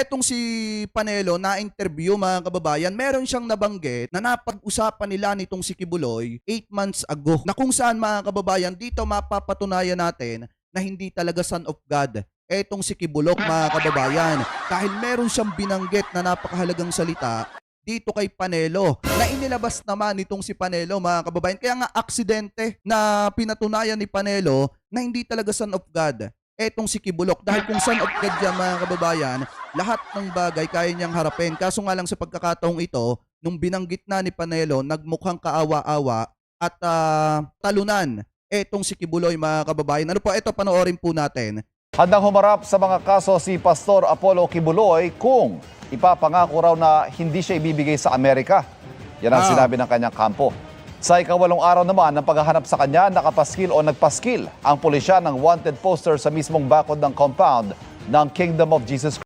etong si Panelo na interview mga kababayan, meron siyang nabanggit na napag-usapan nila nitong si Kibuloy 8 months ago. Na kung saan mga kababayan, dito mapapatunayan natin na hindi talaga son of God etong si Kibulok mga kababayan. Dahil meron siyang binanggit na napakahalagang salita dito kay Panelo na inilabas naman nitong si Panelo mga kababayan. Kaya nga aksidente na pinatunayan ni Panelo na hindi talaga son of God etong si Kibulok. Dahil kung son of God yan mga kababayan, lahat ng bagay kaya niyang harapin. Kaso nga lang sa pagkakataong ito, nung binanggit na ni Panelo, nagmukhang kaawa-awa at talunan etong si Kibuloy mga kababayan. Ano po, ito panoorin po natin. Handang humarap sa mga kaso si Pastor Apollo Kibuloy kung ipapangako raw na hindi siya ibibigay sa Amerika. Yan ang sinabi ng kanyang kampo. Sa ikawalong araw naman ng paghahanap sa kanya, nakapaskil o nagpaskil ang pulisya ng wanted poster sa mismong bakod ng compound ng Kingdom of Jesus Christ.